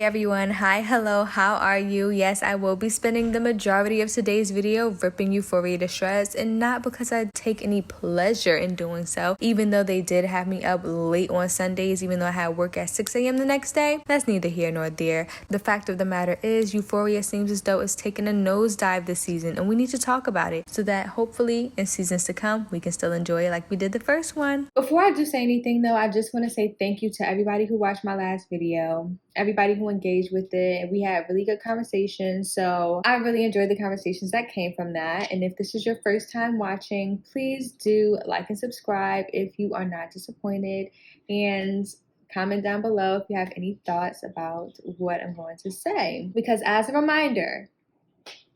Hey everyone, hi, hello, how are you? Yes, I will be spending the majority of today's video ripping Euphoria to shreds, and not because I take any pleasure in doing so, even though they did have me up late on Sundays, even though I had work at 6 a.m. the next day. That's neither here nor there. The fact of the matter is, Euphoria seems as though it's taken a nosedive this season, and we need to talk about it so that hopefully in seasons to come, we can still enjoy it like we did the first one. Before I do say anything though, I just want to say thank you to everybody who watched my last video, everybody who engaged with it, and we had really good conversations. So I really enjoyed the conversations that came from that. And if this is your first time watching, please do like and subscribe if you are not disappointed, and comment down below if you have any thoughts about what I'm going to say. Because as a reminder,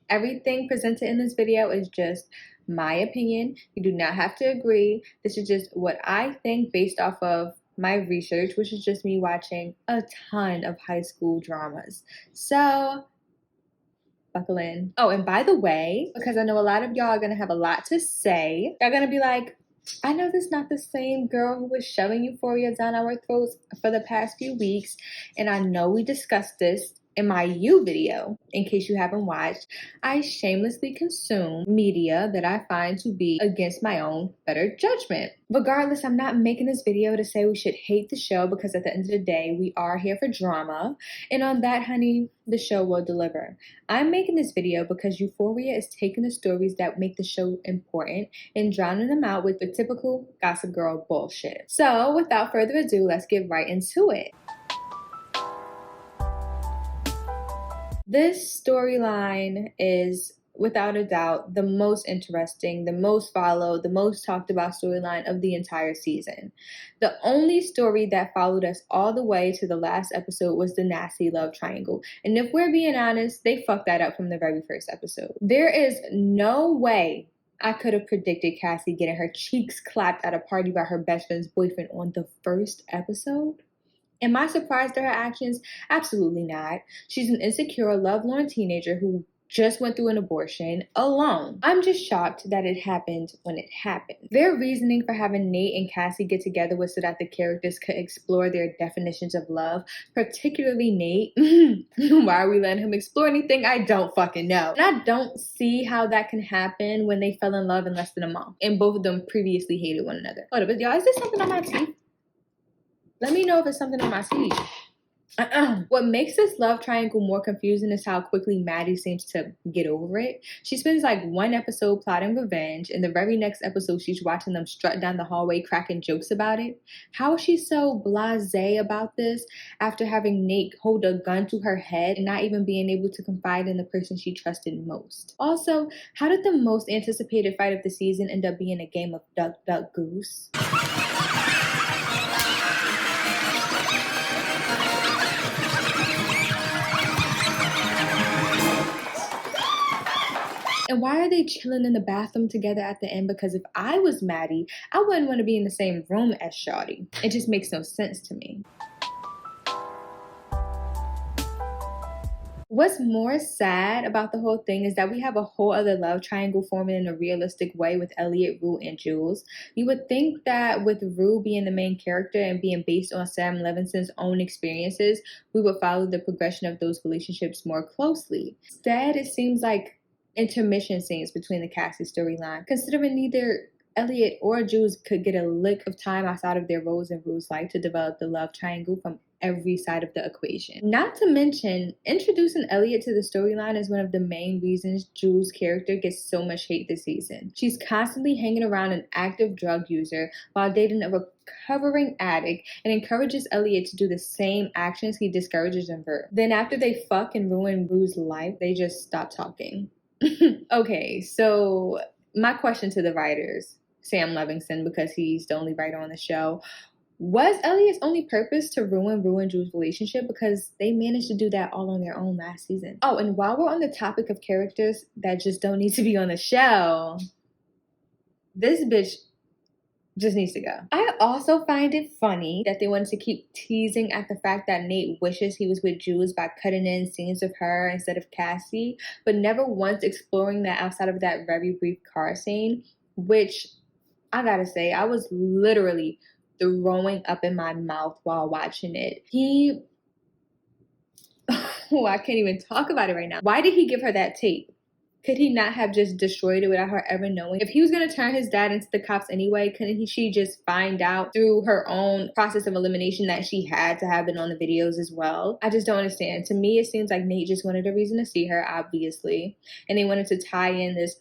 everything presented in this video is just my opinion. You do not have to agree. This is just what I think based off of my research, which is just me watching a ton of high school dramas. So buckle in. Oh, and by the way, because I know a lot of y'all are gonna have a lot to say, they're gonna be like, I know this is not the same girl who was shoving Euphoria down our throats for the past few weeks, and I know we discussed this in my You video. In case you haven't watched, I shamelessly consume media that I find to be against my own better judgment. Regardless, I'm not making this video to say we should hate the show, because at the end of the day, we are here for drama. And on that, honey, the show will deliver. I'm making this video because Euphoria is taking the stories that make the show important and drowning them out with the typical Gossip Girl bullshit. So without further ado, let's get right into it. This storyline is, without a doubt, the most interesting, the most followed, the most talked about storyline of the entire season. The only story that followed us all the way to the last episode was the nasty love triangle. And if we're being honest, they fucked that up from the very first episode. There is no way I could have predicted Cassie getting her cheeks clapped at a party by her best friend's boyfriend on the first episode. Am I surprised at her actions? Absolutely not. She's an insecure, lovelorn teenager who just went through an abortion alone. I'm just shocked that it happened when it happened. Their reasoning for having Nate and Cassie get together was so that the characters could explore their definitions of love, particularly Nate. Why are we letting him explore anything? I don't fucking know. And I don't see how that can happen when they fell in love in less than a month and both of them previously hated one another. Hold up, but y'all, is there something on my teeth? Let me know if it's something on my sleeve. What makes this love triangle more confusing is how quickly Maddie seems to get over it. She spends like one episode plotting revenge, and the very next episode she's watching them strut down the hallway cracking jokes about it. How is she so blasé about this after having Nate hold a gun to her head and not even being able to confide in the person she trusted most? Also, how did the most anticipated fight of the season end up being a game of duck, duck, goose? And why are they chilling in the bathroom together at the end? Because if I was Maddie, I wouldn't want to be in the same room as Shawty. It just makes no sense to me. What's more sad about the whole thing is that we have a whole other love triangle forming in a realistic way with Elliot, Rue, and Jules. You would think that with Rue being the main character and being based on Sam Levinson's own experiences, we would follow the progression of those relationships more closely. Instead, it seems like intermission scenes between the Cassie storyline, considering neither Elliot or Jules could get a lick of time outside of their roles in Rue's life to develop the love triangle from every side of the equation. Not to mention, introducing Elliot to the storyline is one of the main reasons Jules' character gets so much hate this season. She's constantly hanging around an active drug user while dating a recovering addict and encourages Elliot to do the same actions he discourages in Rue. Then after they fuck and ruin Rue's life, they just stop talking. Okay, so my question to the writers, Sam Levinson, because he's the only writer on the show, was Elliot's only purpose to ruin Jules' relationship? Because they managed to do that all on their own last season. Oh, and while we're on the topic of characters that just don't need to be on the show, this bitch just needs to go. I also find it funny that they wanted to keep teasing at the fact that Nate wishes he was with Jules by cutting in scenes of her instead of Cassie, but never once exploring that outside of that very brief car scene, which I gotta say, I was literally throwing up in my mouth while watching it. Oh, I can't even talk about it right now. Why did he give her that tape? Could he not have just destroyed it without her ever knowing? If he was going to turn his dad into the cops anyway, couldn't she just find out through her own process of elimination that she had to have been on the videos as well? I just don't understand. To me, it seems like Nate just wanted a reason to see her, obviously. And they wanted to tie in this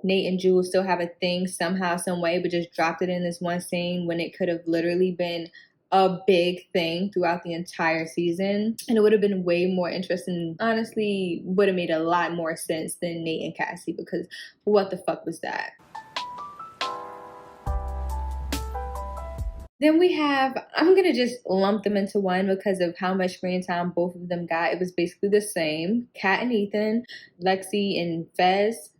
Nate and Jules still have a thing somehow, some way, but just dropped it in this one scene when it could have literally been a big thing throughout the entire season, and it would have been way more interesting. Honestly, would have made a lot more sense than Nate and Cassie, because what the fuck was that? Then we have, I'm gonna just lump them into one because of how much screen time both of them got. It was basically the same. Kat and Ethan, Lexi and Fez.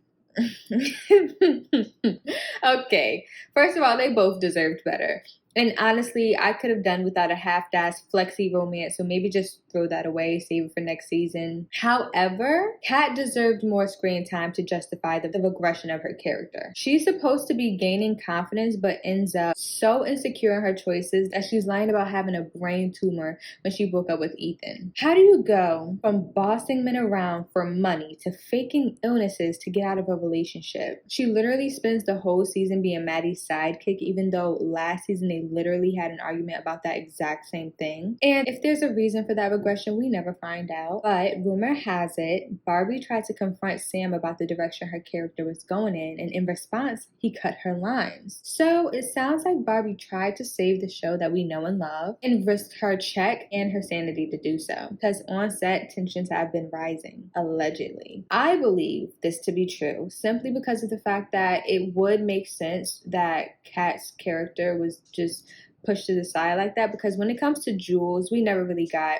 Okay, first of all, they both deserved better. And honestly, I could have done without a half-assed flexy romance, so maybe just throw that away, save it for next season. However, Kat deserved more screen time to justify the regression of her character. She's supposed to be gaining confidence, but ends up so insecure in her choices that she's lying about having a brain tumor when she broke up with Ethan. How do you go from bossing men around for money to faking illnesses to get out of a relationship? She literally spends the whole season being Maddie's sidekick, even though last season they literally had an argument about that exact same thing. And if there's a reason for that regression, we never find out. But rumor has it, Barbie tried to confront Sam about the direction her character was going in, and in response, he cut her lines. So it sounds like Barbie tried to save the show that we know and love and risked her check and her sanity to do so, because on set, tensions have been rising, allegedly. I believe this to be true simply because of the fact that it would make sense that Kat's character was just pushed to the side like that, because when it comes to Jules, we never really got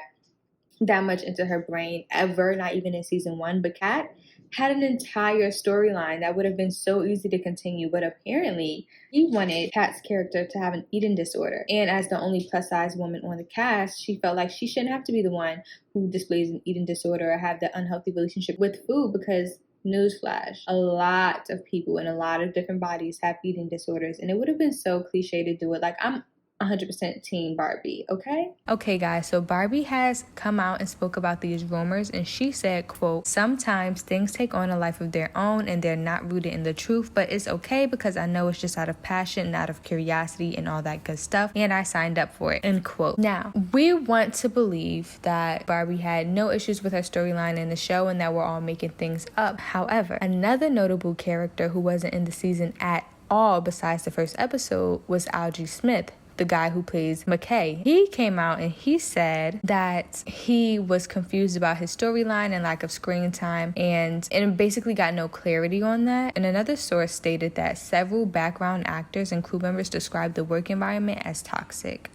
that much into her brain ever, not even in season 1. But Kat had an entire storyline that would have been so easy to continue, but apparently he wanted Kat's character to have an eating disorder, and as the only plus size woman on the cast, she felt like she shouldn't have to be the one who displays an eating disorder or have the unhealthy relationship with food, because newsflash, a lot of people in a lot of different bodies have eating disorders, and it would have been so cliche to do it. Like, I'm 100% team Barbie, okay? Okay, guys, so Barbie has come out and spoke about these rumors, and she said, quote, "Sometimes things take on a life of their own and they're not rooted in the truth, but it's okay because I know it's just out of passion and out of curiosity and all that good stuff, and I signed up for it," end quote. Now, we want to believe that Barbie had no issues with her storyline in the show and that we're all making things up. However, another notable character who wasn't in the season at all besides the first episode was Algie Smith, the guy who plays McKay. He came out and he said that he was confused about his storyline and lack of screen time, and basically got no clarity on that. And another source stated that several background actors and crew members described the work environment as toxic.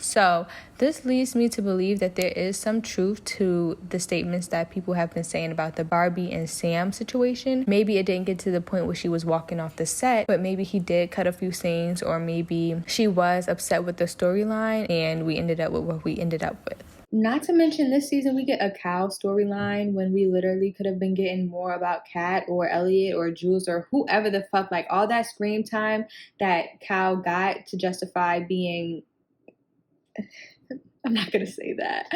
So this leads me to believe that there is some truth to the statements that people have been saying about the Barbie and Sam situation. Maybe it didn't get to the point where she was walking off the set, but maybe he did cut a few scenes, or maybe she was upset with the storyline and we ended up with what we ended up with. Not to mention, this season we get a Cal storyline when we literally could have been getting more about Kat or Elliot or Jules or whoever the fuck. Like, all that screen time that Cal got to justify being... I'm not gonna say that.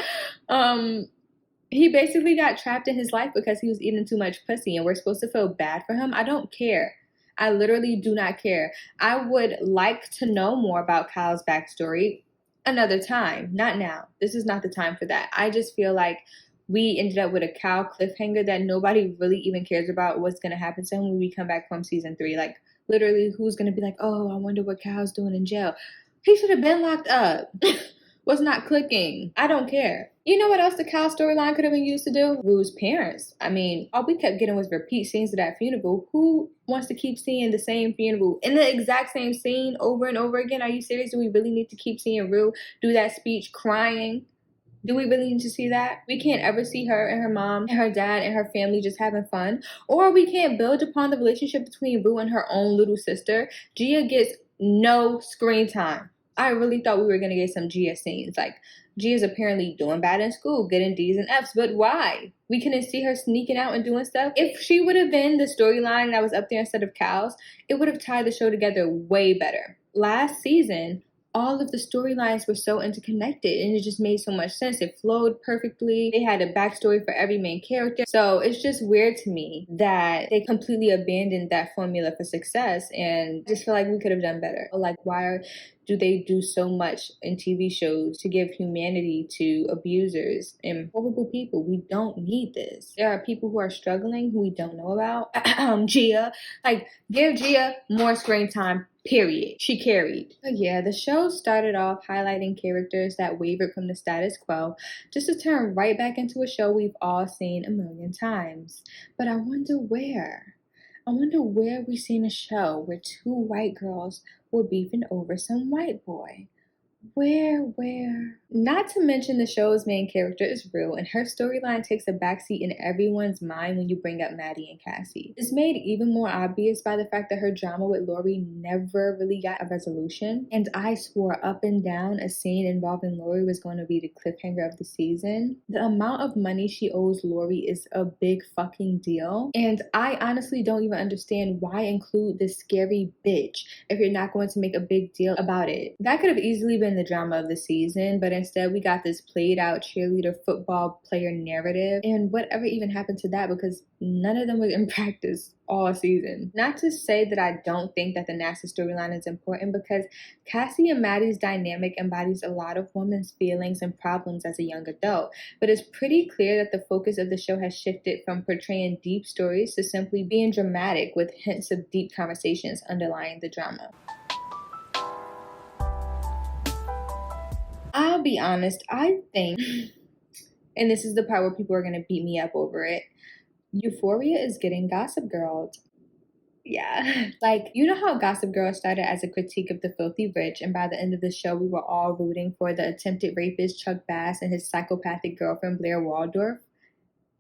He basically got trapped in his life because he was eating too much pussy, and we're supposed to feel bad for him. I don't care. I literally do not care. I would like to know more about Kyle's backstory another time, not now. This is not the time for that. I just feel like we ended up with a Kyle cliffhanger that nobody really even cares about what's gonna happen to him when we come back from season 3. Like, literally, who's gonna be like, oh, I wonder what Kyle's doing in jail? He should have been locked up. Was not clicking. I don't care. You know what else the Kyle storyline could have been used to do? Rue's parents. I mean, all we kept getting was repeat scenes of that funeral. Who wants to keep seeing the same funeral in the exact same scene over and over again? Are you serious? Do we really need to keep seeing Rue do that speech crying? Do we really need to see that? We can't ever see her and her mom and her dad and her family just having fun. Or we can't build upon the relationship between Rue and her own little sister. Gia gets no screen time. I really thought we were going to get some Gia scenes. Like, Gia's apparently doing bad in school, getting D's and F's, but why? We couldn't see her sneaking out and doing stuff. If she would have been the storyline that was up there instead of Cal's, it would have tied the show together way better. Last season, all of the storylines were so interconnected and it just made so much sense. It flowed perfectly. They had a backstory for every main character. So it's just weird to me that they completely abandoned that formula for success, and just feel like we could have done better. Like, why do they do so much in TV shows to give humanity to abusers and horrible people? We don't need this. There are people who are struggling who we don't know about. Gia, like, give Gia more screen time, period. She carried. But yeah, the show started off highlighting characters that wavered from the status quo, just to turn right back into a show we've all seen a million times. But I wonder where. I wonder where we've seen a show where two white girls were beefing over some white boy. Where? Not to mention the show's main character is real, and her storyline takes a backseat in everyone's mind when you bring up Maddie and Cassie. It's made even more obvious by the fact that her drama with Lori never really got a resolution, and I swore up and down a scene involving Lori was going to be the cliffhanger of the season. The amount of money she owes Lori is a big fucking deal, and I honestly don't even understand why include this scary bitch if you're not going to make a big deal about it. That could have easily been the drama of the season, but instead we got this played out cheerleader football player narrative, and whatever even happened to that, because none of them were in practice all season. Not to say that I don't think that the NASA storyline is important, because Cassie and Maddie's dynamic embodies a lot of women's feelings and problems as a young adult, but it's pretty clear that the focus of the show has shifted from portraying deep stories to simply being dramatic with hints of deep conversations underlying the drama. I'll be honest, I think, and this is the part where people are going to beat me up over it, Euphoria is getting Gossip Girl. Yeah. Like, you know how Gossip Girl started as a critique of the filthy rich, and by the end of the show, we were all rooting for the attempted rapist Chuck Bass and his psychopathic girlfriend Blair Waldorf?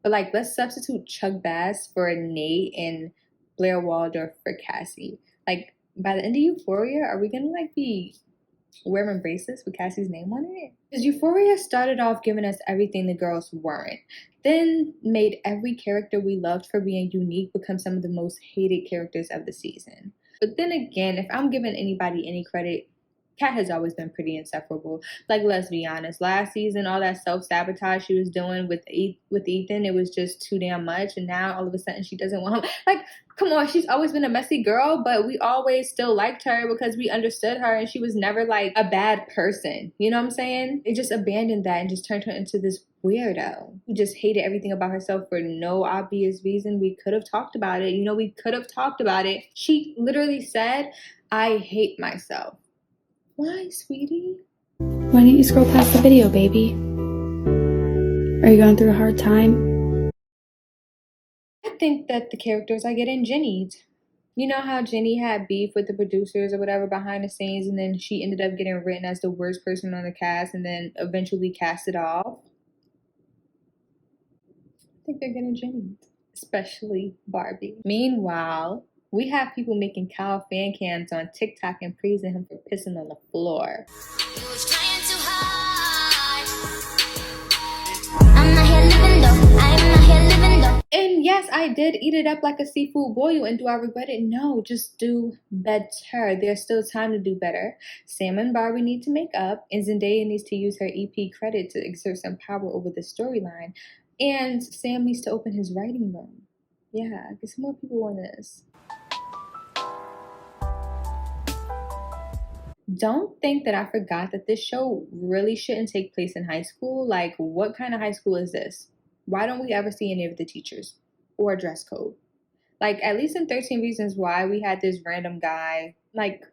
But, like, let's substitute Chuck Bass for Nate and Blair Waldorf for Cassie. Like, by the end of Euphoria, are we going to, like, be wearing bracelets with Cassie's name on it? Because Euphoria started off giving us everything the girls weren't, then made every character we loved for being unique become some of the most hated characters of the season. But then again, if I'm giving anybody any credit, Kat has always been pretty insufferable. Like, let's be honest, last season, all that self-sabotage she was doing with Ethan, it was just too damn much, and now all of a sudden she doesn't want him. Like, come on, she's always been a messy girl, but we always still liked her because we understood her, and she was never like a bad person. You know what I'm saying? They just abandoned that and just turned her into this weirdo who just hated everything about herself for no obvious reason. We could have talked about it. We could have talked about it. She literally said, "I hate myself." Why, sweetie? Why didn't you scroll past the video, baby? Are you going through a hard time? I think that the characters are getting Jennied. You know how Jenny had beef with the producers or whatever behind the scenes, and then she ended up getting written as the worst person on the cast and then eventually casted off? I think they're getting Jennied, especially Barbie. Meanwhile, we have people making Kyle fan cams on TikTok and praising him for pissing on the floor. You was trying too hard. I'm not here living though. I'm not here living though. And yes, I did eat it up like a seafood boil, and do I regret it? No, just do better. There's still time to do better. Sam and Barbie need to make up, and Zendaya needs to use her EP credit to exert some power over the storyline. And Sam needs to open his writing room. Yeah, get some more people on this. Don't think that I forgot that this show really shouldn't take place in high school. Like, what kind of high school is this? Why don't we ever see any of the teachers or a dress code? Like, at least in 13 Reasons Why, we had this random guy. Like,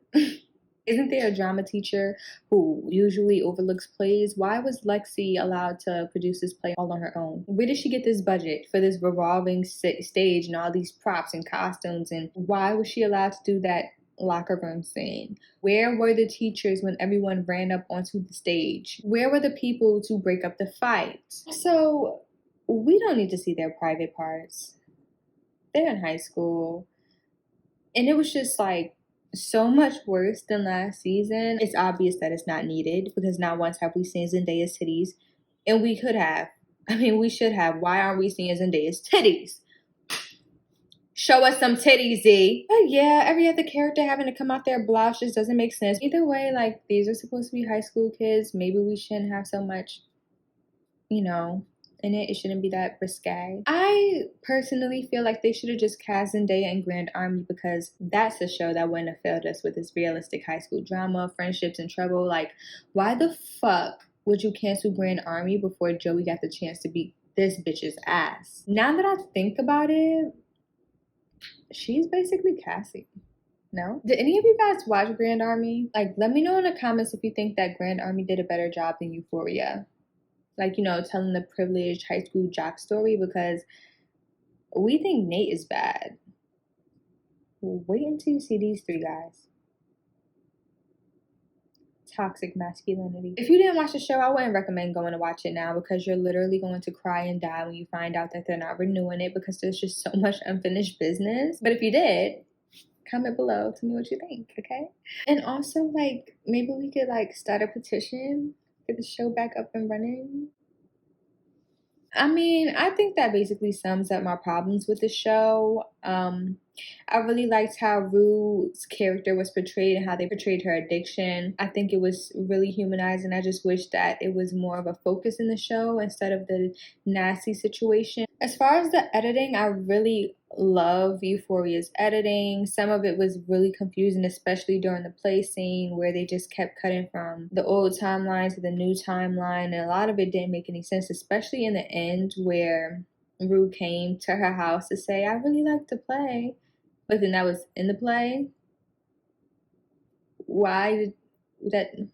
isn't there a drama teacher who usually overlooks plays? Why was Lexi allowed to produce this play all on her own? Where did she get this budget for this revolving stage and all these props and costumes? And why was she allowed to do that locker room scene? Where were the teachers when everyone ran up onto the stage? Where were the people to break up the fight? So we don't need to see their private parts. They're in high school. And it was just like so much worse than last season. It's obvious that it's not needed, because not once have we seen Zendaya's titties. And we could have. I mean, we should have. Why aren't we seeing Zendaya's titties? Show us some titties, Z. But yeah, every other character having to come out their blouse just doesn't make sense. Either way, like, these are supposed to be high school kids. Maybe we shouldn't have so much, you know, in it. It shouldn't be that risque. I personally feel like they should have just cast Zendaya in Grand Army, because that's a show that wouldn't have failed us with this realistic high school drama, friendships, and trouble. Like, why the fuck would you cancel Grand Army before Joey got the chance to beat this bitch's ass? Now that I think about it, she's basically Cassie. No? Did any of you guys watch Grand Army? Like, let me know in the comments if you think that Grand Army did a better job than Euphoria. Like, you know, telling the privileged high school jock story, because we think Nate is bad. Wait until you see these three guys. Toxic masculinity. If you didn't watch the show, I wouldn't recommend going to watch it now, because you're literally going to cry and die when you find out that they're not renewing it, because there's just so much unfinished business. But if you did, comment below, tell me what you think, okay? And also, like, maybe we could, like, start a petition, get the show back up and running. I mean, I think that basically sums up my problems with the show. I really liked how Rue's character was portrayed and how they portrayed her addiction. I think it was really humanizing. I just wish that it was more of a focus in the show instead of the nasty situation. As far as the editing, I really love Euphoria's editing. Some of it was really confusing, especially during the play scene where they just kept cutting from the old timeline to the new timeline, and a lot of it didn't make any sense, especially in the end where Rue came to her house to say, I really like to play, but then that was in the play. Why did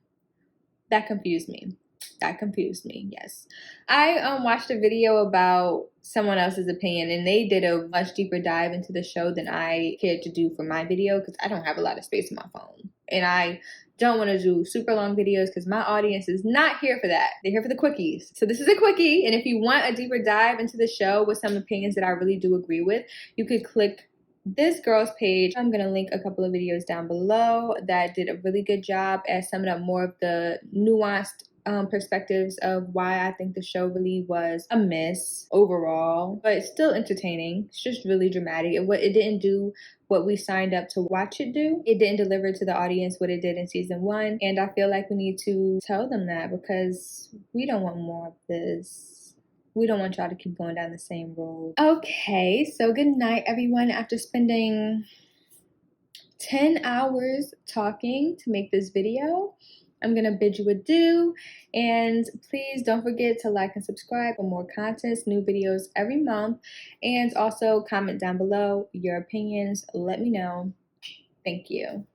that confused me? That confused me, yes. I watched a video about someone else's opinion, and they did a much deeper dive into the show than I cared to do for my video, because I don't have a lot of space on my phone. And I don't want to do super long videos because my audience is not here for that. They're here for the quickies. So this is a quickie, and if you want a deeper dive into the show with some opinions that I really do agree with, you could click this girl's page. I'm going to link a couple of videos down below that did a really good job at summing up more of the nuanced perspectives of why I think the show really was a miss overall, but it's still entertaining. It's just really dramatic. It didn't do what we signed up to watch it do. It didn't deliver to the audience what it did in season 1, and I feel like we need to tell them that, because we don't want more of this. We don't want y'all to keep going down the same road. Okay, so good night, everyone. After spending 10 hours talking to make this video, I'm going to bid you adieu, and please don't forget to like and subscribe for more content, new videos every month, and also comment down below your opinions. Let me know. Thank you.